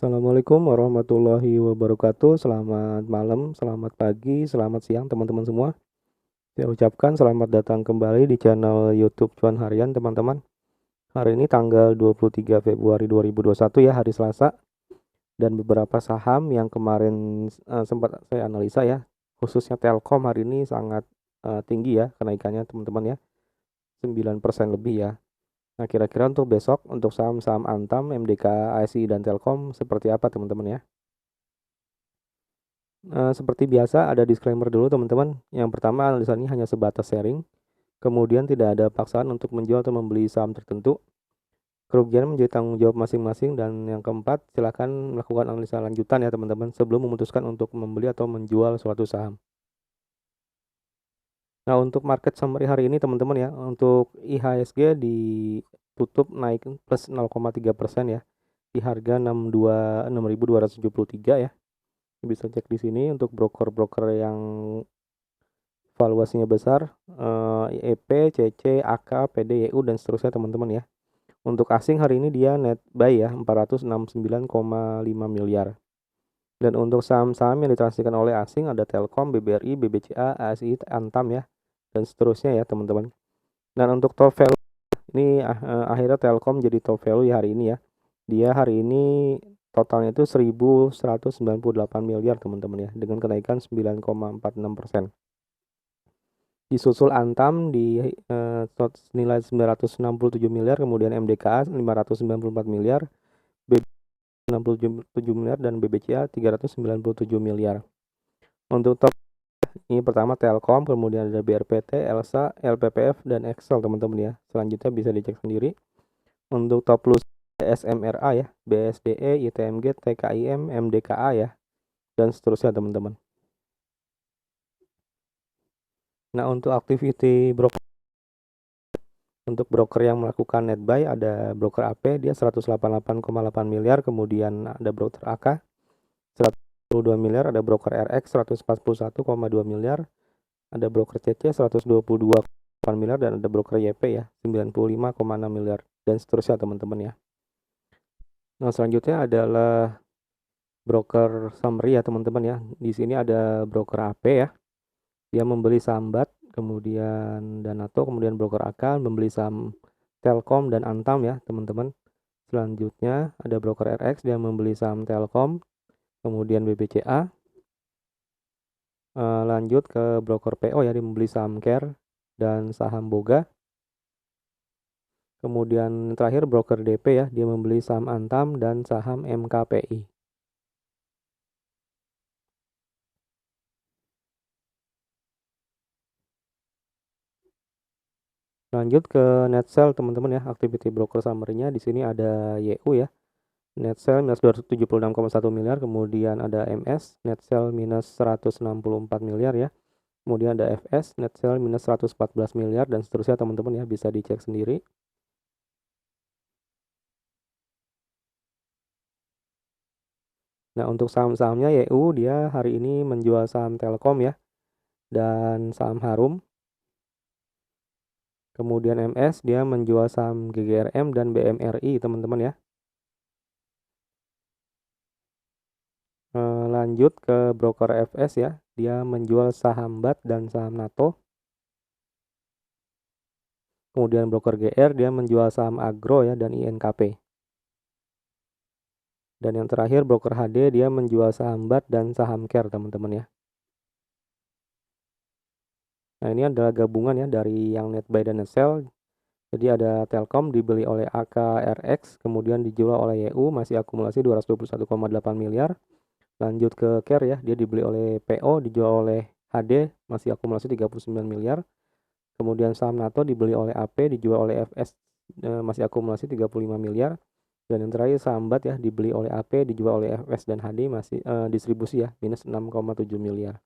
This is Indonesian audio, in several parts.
Assalamualaikum warahmatullahi wabarakatuh. Selamat malam, selamat pagi, selamat siang teman-teman semua. Saya ucapkan selamat datang kembali di channel YouTube Cuan Harian teman-teman. Hari ini tanggal 23 Februari 2021 ya, hari Selasa. Dan beberapa saham yang kemarin sempat saya analisa ya, khususnya Telkom hari ini sangat tinggi ya kenaikannya teman-teman ya, 9% lebih ya. Nah, kira-kira untuk besok, untuk saham-saham Antam, MDK, ASI, dan Telkom seperti apa teman-teman ya? Seperti biasa ada disclaimer dulu teman-teman. Yang pertama, analisa ini hanya sebatas sharing. Kemudian tidak ada paksaan untuk menjual atau membeli saham tertentu. Kerugian menjadi tanggung jawab masing-masing. Dan yang keempat, silakan melakukan analisa lanjutan ya teman-teman sebelum memutuskan untuk membeli atau menjual suatu saham. Nah, untuk market summary hari ini teman-teman ya, untuk IHSG ditutup naik plus 0,3% ya, di harga 6.273 ya. Bisa cek di sini untuk broker-broker yang valuasinya besar, IEP, CC, AK, PD, YU, dan seterusnya teman-teman ya. Untuk asing hari ini dia net buy ya, 469,5 miliar. Dan untuk saham-saham yang ditransaksikan oleh asing ada Telkom, BBRI, BBCA, ASI, Antam ya, dan seterusnya ya teman-teman. Dan untuk top value ini akhirnya Telkom jadi top value ya hari ini ya. Dia hari ini totalnya itu 1.198 miliar teman-teman ya, dengan kenaikan 9,46%. Disusul Antam di nilai 967 miliar, kemudian MDKA 594 miliar, BB 67 miliar, dan BBCA 397 miliar. Untuk top ini pertama Telkom, kemudian ada BRPT, Elsa, LPPF, dan Excel teman-teman ya. Selanjutnya bisa dicek sendiri. Untuk top plus SMRA ya, BSDE, ITMG, TKIM, MDKA ya, dan seterusnya teman-teman. Nah, untuk activity broker, untuk broker yang melakukan net buy ada broker AP dia 188,8 miliar, kemudian ada broker AK 122 miliar, ada broker RX 141,2 miliar, ada broker CC 122,8 miliar, dan ada broker YP ya 95,6 miliar, dan seterusnya teman-teman ya. Nah, selanjutnya adalah broker summary ya teman-teman ya. Di sini ada broker AP ya. Dia membeli saham BAT, kemudian Danato, kemudian broker AK membeli saham Telkom dan Antam ya teman-teman. Selanjutnya ada broker RX, dia membeli saham Telkom, kemudian BBCA. Lanjut ke broker PO ya, dia membeli saham Care dan saham Boga. Kemudian terakhir broker DP ya, dia membeli saham Antam dan saham MKPI. Lanjut ke net sell teman-teman ya, activity broker summary-nya di sini ada YU ya. Net sell minus 276,1 miliar, kemudian ada MS net sell minus 164 miliar ya. Kemudian ada FS net sell minus 114 miliar, dan seterusnya teman-teman ya, bisa dicek sendiri. Nah, untuk saham-sahamnya YU dia hari ini menjual saham Telkom ya, dan saham Harum. Kemudian MS dia menjual saham GGRM dan BMRI teman-teman ya. Lanjut ke broker FS ya, dia menjual saham BAT dan saham NATO. Kemudian broker GR dia menjual saham Agro ya dan INKP. Dan yang terakhir broker HD dia menjual saham BAT dan saham Care teman-teman ya. Nah, ini adalah gabungan ya dari yang net buy dan net sell. Jadi ada Telkom dibeli oleh AKRX, kemudian dijual oleh YU masih akumulasi 221,8 miliar. Lanjut ke Care ya, dia dibeli oleh PO, dijual oleh HD masih akumulasi 39 miliar. Kemudian saham NATO dibeli oleh AP, dijual oleh FS masih akumulasi 35 miliar. Dan yang terakhir saham BAT ya, dibeli oleh AP, dijual oleh FS dan HD masih distribusi ya, minus 6,7 miliar.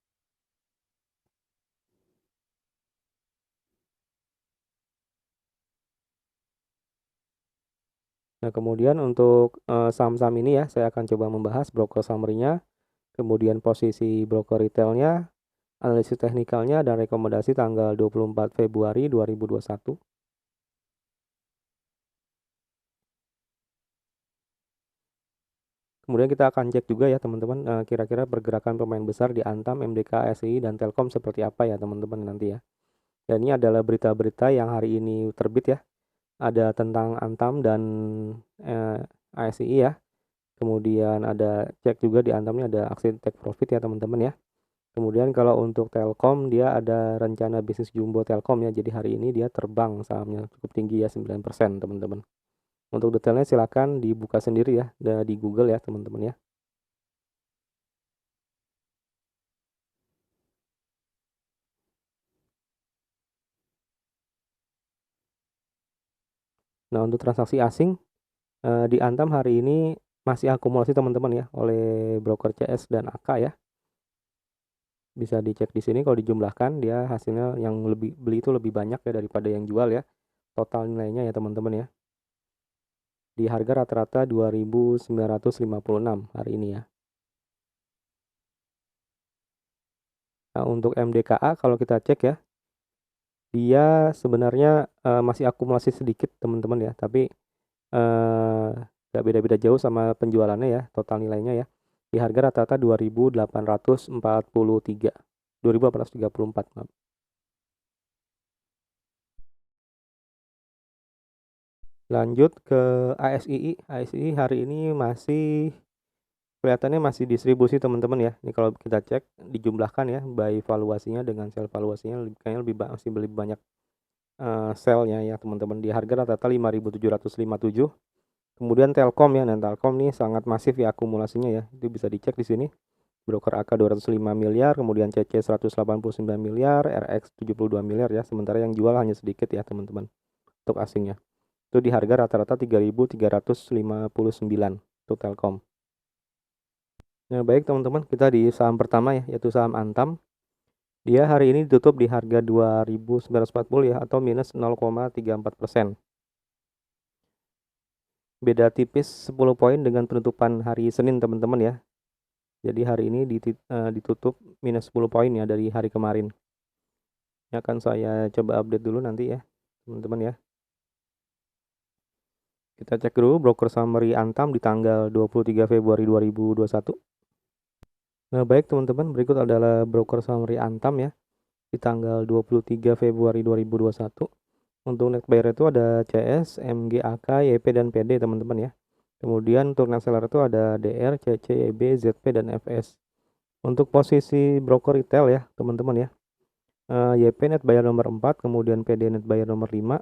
Nah, kemudian untuk saham-saham ini ya, saya akan coba membahas broker summary-nya, kemudian posisi broker retailnya, analisis teknikalnya, dan rekomendasi tanggal 24 Februari 2021. Kemudian kita akan cek juga ya teman-teman, kira-kira pergerakan pemain besar di Antam, MDK, SI, dan Telkom seperti apa ya teman-teman nanti ya. Dan ini adalah berita-berita yang hari ini terbit ya. Ada tentang Antam dan ASI ya. Kemudian ada cek juga di Antam ini ada aksi take profit ya teman-teman ya. Kemudian kalau untuk Telkom dia ada rencana bisnis jumbo Telkom ya. Jadi hari ini dia terbang sahamnya cukup tinggi ya 9% teman-teman. Untuk detailnya silakan dibuka sendiri ya di Google ya teman-teman ya. Nah, untuk transaksi asing di Antam hari ini masih akumulasi teman-teman ya oleh broker CS dan AK ya. Bisa dicek di sini kalau dijumlahkan dia hasilnya yang lebih beli itu lebih banyak ya daripada yang jual ya. Total nilainya ya teman-teman ya. Di harga rata-rata 2.956 hari ini ya. Nah, untuk MDKA kalau kita cek ya, dia sebenarnya masih akumulasi sedikit teman-teman ya, tapi nggak beda-beda jauh sama penjualannya ya, total nilainya ya. Di harga rata-rata 2.843, 2.834 maaf. Lanjut ke ASII. ASII hari ini masih kelihatannya masih distribusi teman-teman ya. Ini kalau kita cek dijumlahkan ya, buy valuasinya dengan sell valuasinya kayaknya masih lebih banyak sell-nya ya teman-teman. Di harga rata-rata 5.757. Kemudian Telkom ya, dan Telkom nih sangat masif ya akumulasinya ya. Itu bisa dicek di sini. Broker AK 205 miliar, kemudian CC 189 miliar, RX 72 miliar ya. Sementara yang jual hanya sedikit ya teman-teman untuk asingnya. Itu di harga rata-rata 3.359 untuk Telkom. Nah, baik teman-teman, kita di saham pertama ya, yaitu saham Antam. Dia hari ini ditutup di harga 2.940 ya, atau minus 0,34%. Beda tipis 10 poin dengan penutupan hari Senin teman-teman ya. Jadi hari ini ditutup minus 10 poin ya dari hari kemarin. Ini akan saya coba update dulu nanti ya teman-teman ya. Kita cek dulu broker summary Antam di tanggal 23 Februari 2021. Nah, baik teman-teman, berikut adalah broker summary Antam ya di tanggal 23 Februari 2021. Untuk net buyer itu ada CS, MG, AK, YP, dan PD teman-teman ya. Kemudian untuk net seller itu ada DR, CC, YB, ZP, dan FS. Untuk posisi broker retail ya teman-teman ya. YP net buyer nomor 4, kemudian PD net buyer nomor 5.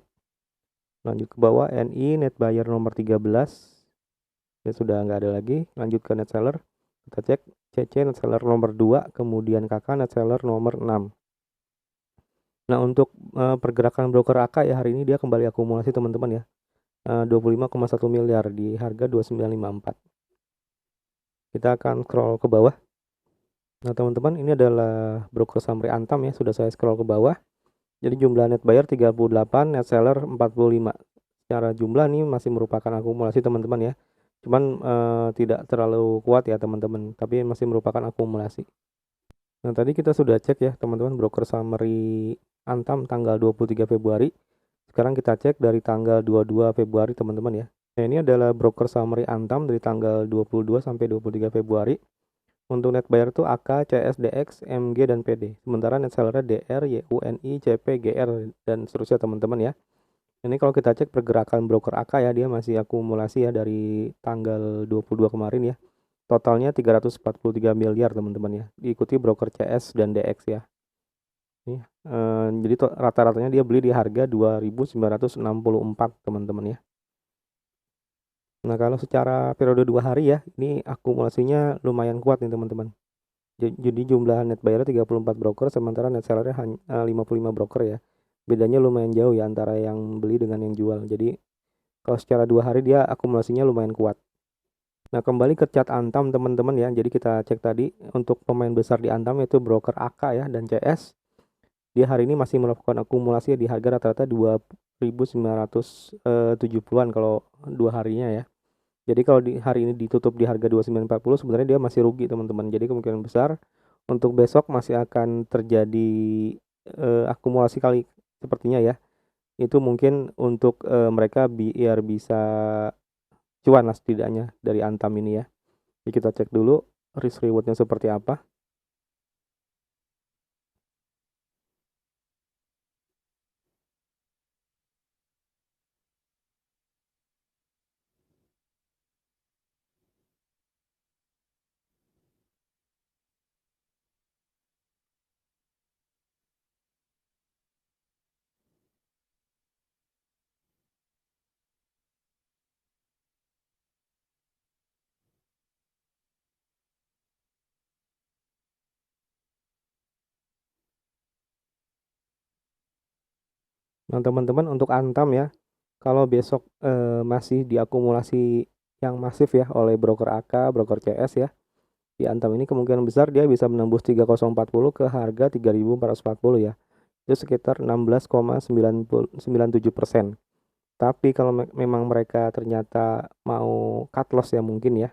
Lanjut ke bawah NI net buyer nomor 13. Ya sudah nggak ada lagi. Lanjut ke net seller. Kita cek CC net seller nomor 2, kemudian KK net seller nomor 6. Nah, untuk pergerakan broker AK ya hari ini dia kembali akumulasi teman-teman ya. 25,1 miliar di harga 2954. Kita akan scroll ke bawah. Nah, teman-teman, ini adalah broker summary Antam ya, sudah saya scroll ke bawah. Jadi jumlah net buyer 38, net seller 45. Secara jumlah ini masih merupakan akumulasi teman-teman ya. Cuman tidak terlalu kuat ya teman-teman, tapi masih merupakan akumulasi. Nah, tadi kita sudah cek ya teman-teman broker summary Antam tanggal 23 Februari. Sekarang kita cek dari tanggal 22 Februari teman-teman ya. Nah, ini adalah broker summary Antam dari tanggal 22 sampai 23 Februari. Untuk net buyer itu AK, CS, DX, MG, dan PD. Sementara net seller DR, YUNI, CP, GR, dan seterusnya teman-teman ya. Ini kalau kita cek pergerakan broker AK ya, dia masih akumulasi ya dari tanggal 22 kemarin ya. Totalnya 343 miliar teman-teman ya. Diikuti broker CS dan DX ya. Jadi rata-ratanya dia beli di harga 2.964 teman-teman ya. Nah, kalau secara periode 2 hari ya, ini akumulasinya lumayan kuat nih teman-teman. Jadi jumlah net buyer 34 broker, sementara net sellernya hanya 55 broker ya. Bedanya lumayan jauh ya antara yang beli dengan yang jual. Jadi kalau secara 2 hari dia akumulasinya lumayan kuat. Nah, kembali ke chart Antam teman-teman ya. Jadi kita cek tadi untuk pemain besar di Antam yaitu broker AK ya dan CS. Dia hari ini masih melakukan akumulasi di harga rata-rata 2.970-an kalau 2 harinya ya. Jadi kalau di hari ini ditutup di harga 2940 sebenarnya dia masih rugi teman-teman. Jadi kemungkinan besar untuk besok masih akan terjadi akumulasi kali sepertinya ya. Itu mungkin untuk mereka biar bisa cuan lah setidaknya dari Antam ini ya. Jadi kita cek dulu risk rewardnya seperti apa. Nah, teman-teman untuk Antam ya, kalau besok masih diakumulasi yang masif ya oleh broker AK, broker CS ya, di Antam ini kemungkinan besar dia bisa menembus 3040 ke harga 3440 ya. Itu sekitar 16,97%. Tapi kalau memang mereka ternyata mau cut loss ya mungkin ya,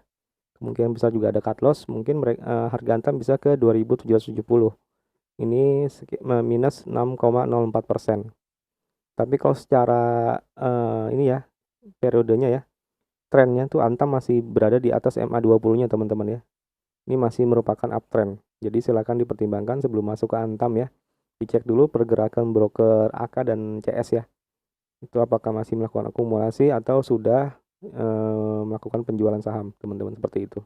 kemungkinan besar juga ada cut loss, mungkin mereka, harga Antam bisa ke 2770. Ini minus 6,04%. Tapi kalau secara ini ya periodenya ya, trennya tuh Antam masih berada di atas MA20-nya teman-teman ya. Ini masih merupakan uptrend. Jadi silakan dipertimbangkan sebelum masuk ke Antam ya. Dicek dulu pergerakan broker AK dan CS ya. Itu apakah masih melakukan akumulasi atau sudah melakukan penjualan saham, teman-teman, seperti itu.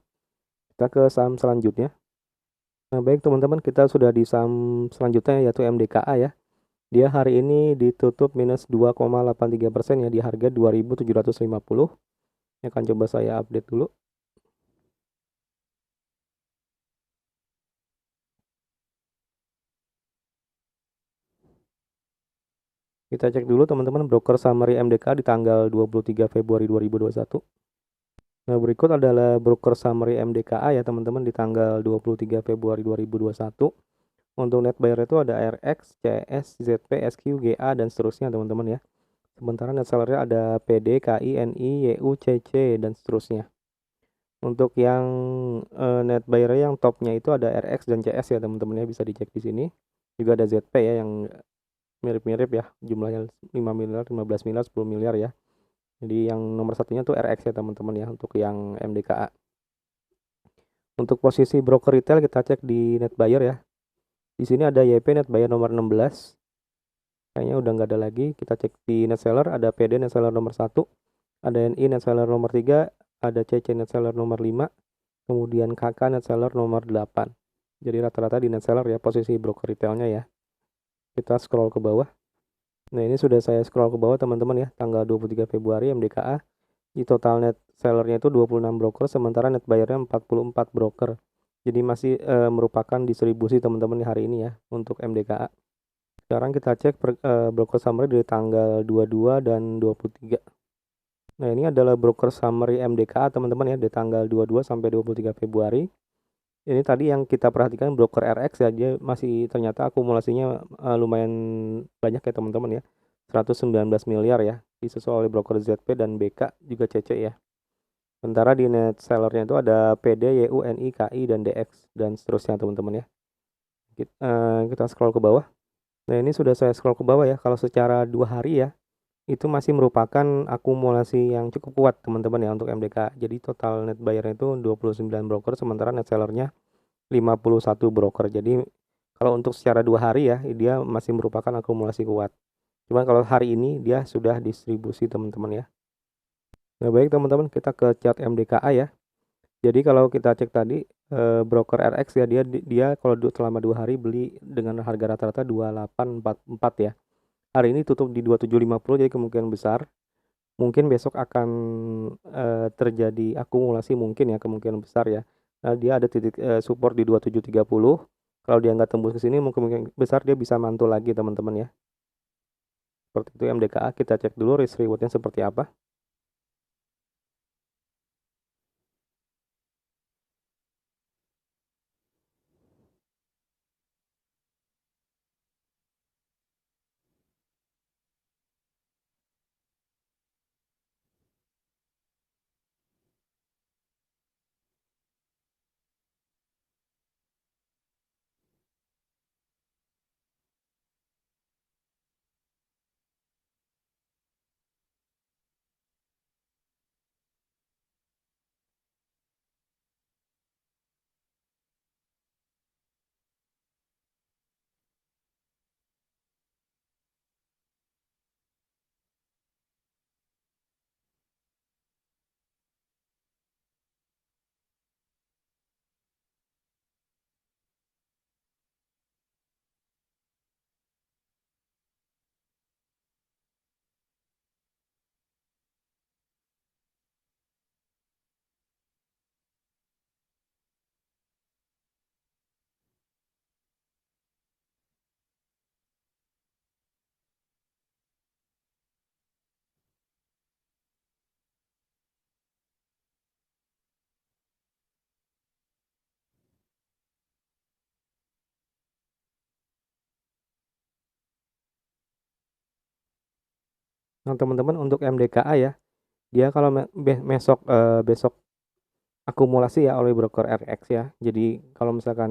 Kita ke saham selanjutnya. Nah, baik teman-teman, kita sudah di saham selanjutnya yaitu MDKA ya. Dia hari ini ditutup minus 2,83% ya di harga 2.750. Ini akan coba saya update dulu. Kita cek dulu teman-teman broker summary MDK di tanggal 23 Februari 2021. Nah, berikut adalah broker summary MDKA ya teman-teman di tanggal 23 Februari 2021. Untuk net buyer itu ada RX, CS, ZP, SQ, GA dan seterusnya teman-teman ya. Sementara net sellernya ada PD, KI, NI, YU, CC dan seterusnya. Untuk yang net buyer yang topnya itu ada RX dan CS ya teman-teman ya, bisa dicek di sini. Juga ada ZP ya yang mirip-mirip ya, jumlahnya 5 miliar, 15 miliar, 10 miliar ya. Jadi yang nomor satunya tuh RX ya teman-teman ya untuk yang MDKA. Untuk posisi broker retail kita cek di net buyer ya. Di sini ada YP net buyer nomor 16. Kayaknya udah nggak ada lagi. Kita cek di net seller ada PD net seller nomor 1, ada NI net seller nomor 3, ada CC net seller nomor 5, kemudian KK net seller nomor 8. Jadi rata-rata di net seller ya posisi broker retailnya ya. Kita scroll ke bawah. Nah, ini sudah saya scroll ke bawah teman-teman ya, tanggal 23 Februari MDKA. Di total net sellernya itu 26 broker, sementara net buyernya 44 broker. Jadi masih merupakan distribusi teman-teman di hari ini ya untuk MDKA. Sekarang kita cek broker summary dari tanggal 22 dan 23. Nah, ini adalah broker summary MDKA teman-teman ya di tanggal 22 sampai 23 Februari. Ini tadi yang kita perhatikan broker RX ya, dia masih ternyata akumulasinya lumayan banyak ya teman-teman ya. 119 miliar ya, disusul oleh broker ZP dan BK juga CC ya. Sementara di net sellernya itu ada PD, YU, NI, KI, dan DX dan seterusnya teman-teman ya. Kita scroll ke bawah. Nah, ini sudah saya scroll ke bawah ya. Kalau secara 2 hari ya, itu masih merupakan akumulasi yang cukup kuat teman-teman ya untuk MDK. Jadi total net buyernya itu 29 broker, sementara net sellernya 51 broker. Jadi kalau untuk secara 2 hari ya, dia masih merupakan akumulasi kuat. Cuman kalau hari ini dia sudah distribusi teman-teman ya. Nah, baik teman-teman, kita ke chart MDKA ya. Jadi kalau kita cek tadi broker RX ya, dia kalau selama 2 hari beli dengan harga rata-rata 2844 ya. Hari ini tutup di 2750, jadi kemungkinan besar mungkin besok akan terjadi akumulasi mungkin ya, kemungkinan besar ya. Nah, dia ada titik support di 2730. Kalau dia nggak tembus ke sini mungkin besar dia bisa mantul lagi teman-teman ya. Seperti itu MDKA, kita cek dulu risk rewardnya seperti apa. Nah, teman-teman untuk MDKA ya, dia kalau besok akumulasi ya oleh broker RX ya. Jadi kalau misalkan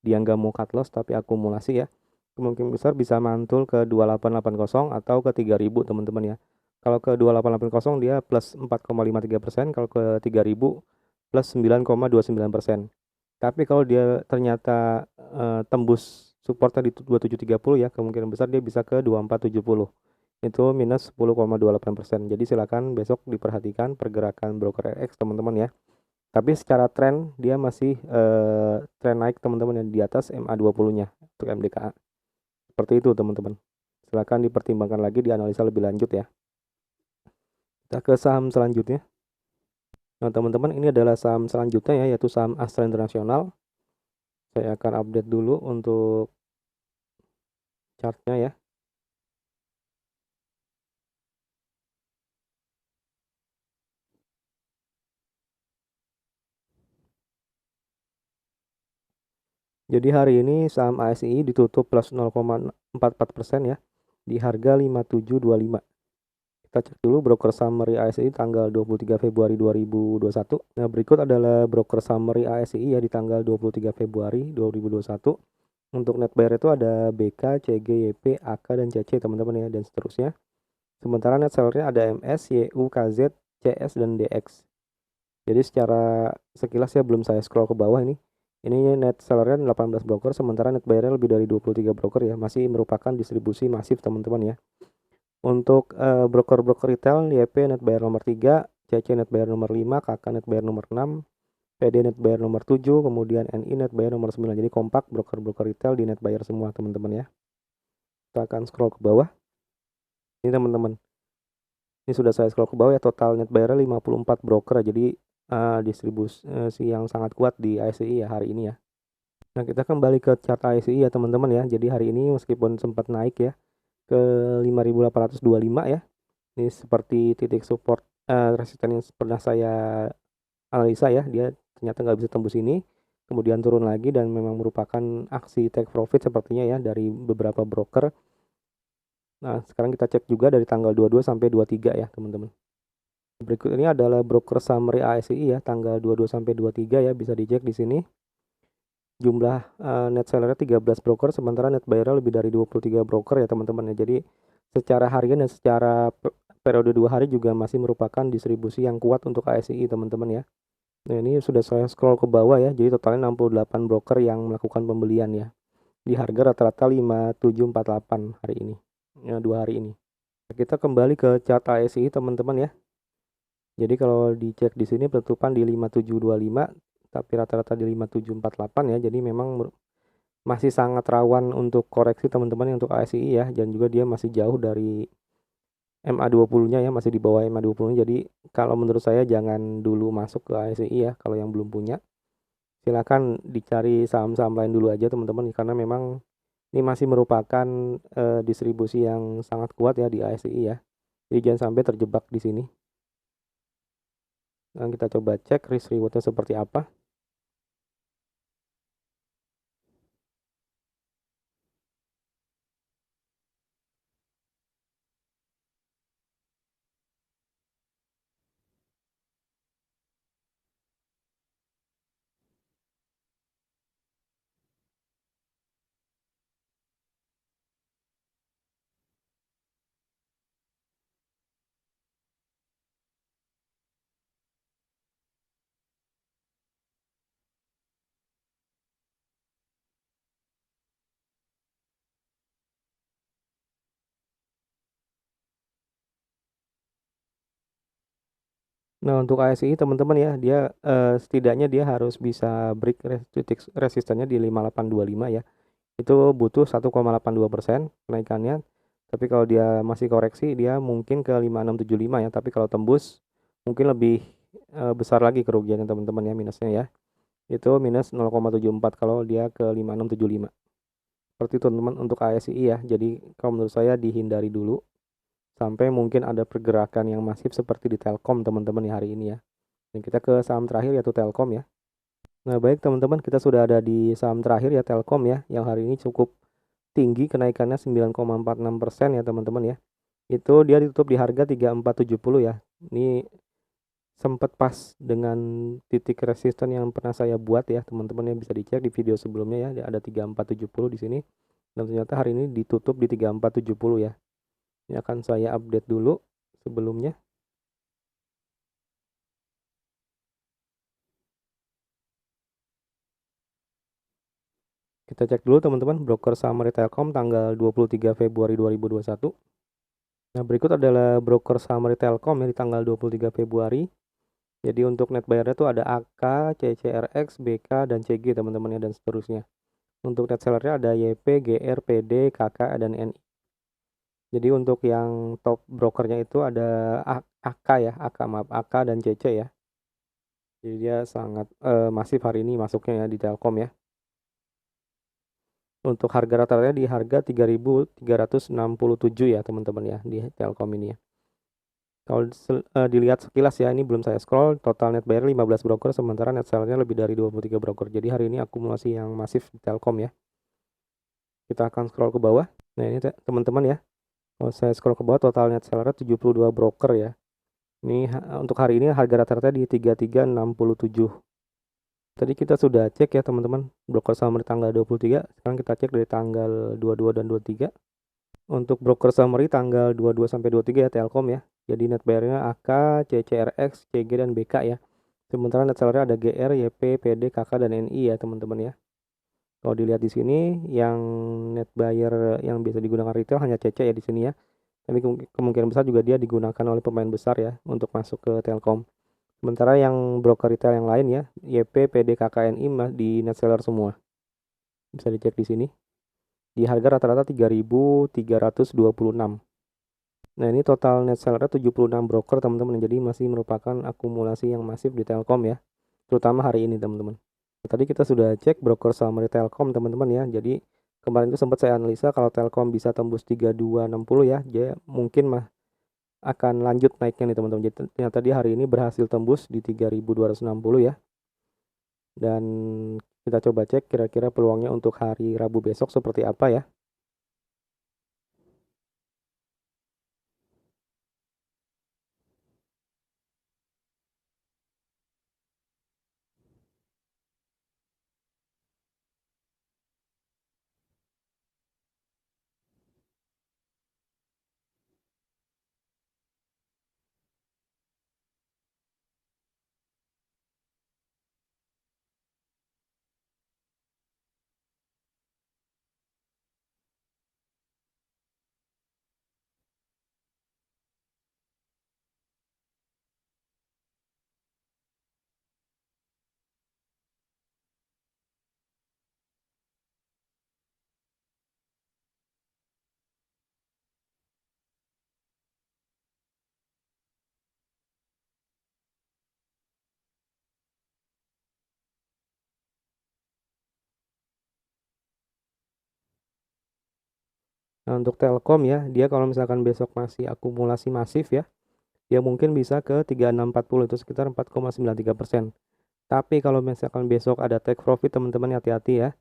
dia nggak mau cut loss tapi akumulasi ya, kemungkinan besar bisa mantul ke 2880 atau ke 3000 teman-teman ya. Kalau ke 2880 dia plus 4,53%, kalau ke 3000 plus 9,29%. Tapi kalau dia ternyata tembus supportnya di 2730 ya, kemungkinan besar dia bisa ke 2470. Itu minus 10,28%. Jadi silakan besok diperhatikan pergerakan broker RX teman-teman ya. Tapi secara tren dia masih tren naik teman-teman yang di atas MA20-nya untuk MDKA. Seperti itu teman-teman. Silakan dipertimbangkan lagi, dianalisa lebih lanjut ya. Kita ke saham selanjutnya. Nah, teman-teman, ini adalah saham selanjutnya ya, yaitu saham Astra International. Saya akan update dulu untuk chartnya ya. Jadi hari ini saham ASI ditutup plus 0,44% ya, di harga 5725. Kita cek dulu broker summary ASI tanggal 23 Februari 2021. Nah, berikut adalah broker summary ASI ya di tanggal 23 Februari 2021. Untuk net buyer itu ada BK, CG, YP, AK, dan CC teman-teman ya, dan seterusnya. Sementara net sellernya ada MS, YU, KZ, CS, dan DX. Jadi secara sekilas ya, belum saya scroll ke bawah ini. Ini net sellernya 18 broker, sementara net buyernya lebih dari 23 broker ya. Masih merupakan distribusi masif teman-teman ya. Untuk broker-broker retail, YP net buyer nomor 3, CC net buyer nomor 5, KK net buyer nomor 6, PD net buyer nomor 7, kemudian NI net buyer nomor 9. Jadi kompak broker-broker retail di net buyer semua teman-teman ya. Kita akan scroll ke bawah. Ini teman-teman. Ini sudah saya scroll ke bawah ya, total net buyer 54 broker. Jadi distribusi yang sangat kuat di ASI ya hari ini ya. Nah, kita kembali ke chart ASI ya teman-teman ya. Jadi hari ini meskipun sempat naik ya ke 5825 ya. Ini seperti titik support resisten yang pernah saya analisa ya, dia ternyata nggak bisa tembus ini, kemudian turun lagi dan memang merupakan aksi take profit sepertinya ya dari beberapa broker. Nah, sekarang kita cek juga dari tanggal 22 sampai 23 ya teman-teman. Berikut ini adalah broker summary ASI ya, tanggal 22 sampai 23 ya, bisa dicek di sini. Jumlah net sellernya 13 broker, sementara net buyernya lebih dari 23 broker ya teman-teman ya. Jadi secara harian dan secara periode 2 hari juga masih merupakan distribusi yang kuat untuk ASI teman-teman ya. Nah, ini sudah saya scroll ke bawah ya. Jadi totalnya 68 broker yang melakukan pembelian ya. Di harga rata-rata 5748 hari ini. Ya, 2 hari ini. Kita kembali ke chart ASI teman-teman ya. Jadi kalau dicek di sini penutupan di 5725 tapi rata-rata di 5748 ya. Jadi memang masih sangat rawan untuk koreksi teman-teman untuk ASI ya, dan juga dia masih jauh dari MA20-nya ya, masih di bawah MA20-nya. Jadi kalau menurut saya jangan dulu masuk ke ASI ya kalau yang belum punya. Silakan dicari saham-saham lain dulu aja teman-teman, karena memang ini masih merupakan distribusi yang sangat kuat ya di ASI ya. Jadi jangan sampai terjebak di sini. Nah, kita coba cek risk rewardnya seperti apa. Nah, untuk ASI teman-teman ya, dia setidaknya dia harus bisa break resistannya di 5825 ya. Itu butuh 1,82% kenaikannya. Tapi kalau dia masih koreksi, dia mungkin ke 5675 ya. Tapi kalau tembus, mungkin lebih besar lagi kerugiannya teman-teman ya, minusnya ya. Itu minus 0,74 kalau dia ke 5675. Seperti itu teman-teman untuk ASI ya. Jadi kalau menurut saya dihindari dulu sampai mungkin ada pergerakan yang masif seperti di Telkom teman-teman ya hari ini ya. Dan kita ke saham terakhir yaitu Telkom ya. Nah, baik teman-teman, kita sudah ada di saham terakhir ya, Telkom ya, yang hari ini cukup tinggi kenaikannya 9,46% ya teman-teman ya. Itu dia ditutup di harga 3470 ya. Ini sempat pas dengan titik resisten yang pernah saya buat ya teman-teman, yang bisa dicek di video sebelumnya ya, ada 3470 di sini, dan ternyata hari ini ditutup di 3470 ya. Ini akan saya update dulu sebelumnya. Kita cek dulu teman-teman broker saham Telkom tanggal 23 Februari 2021. Nah, berikut adalah broker saham Telkom ya di tanggal 23 Februari. Jadi untuk net bayarnya tuh ada AK, CCRX, BK, dan CG teman-teman ya, dan seterusnya. Untuk net sellernya ada YP, GR, PD, KK, dan NI. Jadi untuk yang top brokernya itu ada AK ya, AK dan CC ya. Jadi dia sangat masif hari ini masuknya ya di Telkom ya. Untuk harga rata-ratanya di harga 3.367 ya teman-teman ya di Telkom ini ya. Kalau dilihat sekilas ya, ini belum saya scroll, total net buyer 15 broker, sementara net sellernya lebih dari 23 broker. Jadi hari ini akumulasi yang masif di Telkom ya. Kita akan scroll ke bawah. Nah ini teman-teman ya, kalau saya scroll ke bawah, total net sellernya 72 broker ya. Ini untuk hari ini harga rata-rata di 3367. Tadi kita sudah cek ya teman-teman, broker saham di tanggal 23. Sekarang kita cek dari tanggal 22 dan 23. Untuk broker summary tanggal 22 sampai 23 ya Telkom ya. Jadi net bayarnya AK, CCRX, CG, dan BK ya. Sementara net sellernya ada GR, YP, PD, KK, dan NI ya teman-teman ya. Kalau dilihat di sini yang net buyer yang biasa digunakan retail hanya CC ya di sini ya. Tapi kemungkinan besar juga dia digunakan oleh pemain besar ya untuk masuk ke Telkom. Sementara yang broker retail yang lain ya, YP, PD, KK, NI di net seller semua. Bisa dicek di sini. Di harga rata-rata 3.326. Nah, ini total net sellernya 76 broker teman-teman. Jadi masih merupakan akumulasi yang masif di Telkom ya. Terutama hari ini teman-teman. Tadi kita sudah cek broker summary Telkom teman-teman ya. Jadi kemarin itu sempat saya analisa kalau Telkom bisa tembus 3260 ya. Dia mungkin akan lanjut naiknya nih teman-teman. Jadi ternyata dia hari ini berhasil tembus di 3260 ya. Dan kita coba cek kira-kira peluangnya untuk hari Rabu besok seperti apa ya. Nah, untuk Telkom ya, dia kalau misalkan besok masih akumulasi masif ya, dia mungkin bisa ke 3640, itu sekitar 4,93%. Tapi kalau misalkan besok ada take profit teman-teman, hati-hati ya.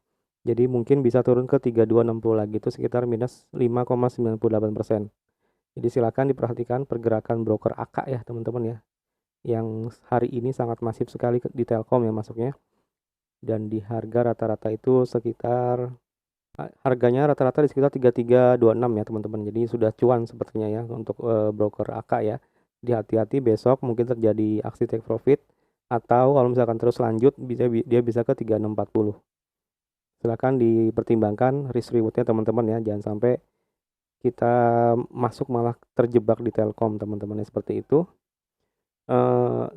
Jadi mungkin bisa turun ke 3260 lagi, itu sekitar minus 5,98%. Jadi silakan diperhatikan pergerakan broker AK ya teman-teman ya. Yang hari ini sangat masif sekali di Telkom ya masuknya. Dan di harga rata-rata itu sekitar harganya rata-rata di sekitar 3326 ya teman-teman. Jadi sudah cuan sepertinya ya untuk broker AK ya. Hati-hati besok mungkin terjadi aksi take profit, atau kalau misalkan terus lanjut dia bisa ke 3640. Silakan dipertimbangkan risk rewardnya teman-teman ya. Jangan sampai kita masuk malah terjebak di Telkom teman-teman ya, seperti itu.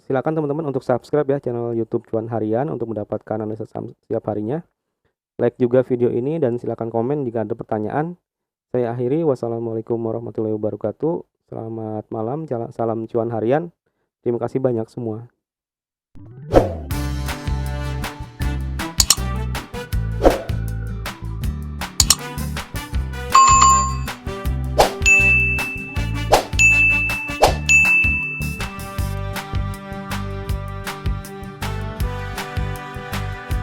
Silakan teman-teman untuk subscribe ya channel YouTube Cuan Harian untuk mendapatkan analisa saham setiap harinya. Like juga video ini dan silakan komen jika ada pertanyaan. Saya akhiri, wassalamualaikum warahmatullahi wabarakatuh. Selamat malam, salam cuan harian. Terima kasih banyak semua.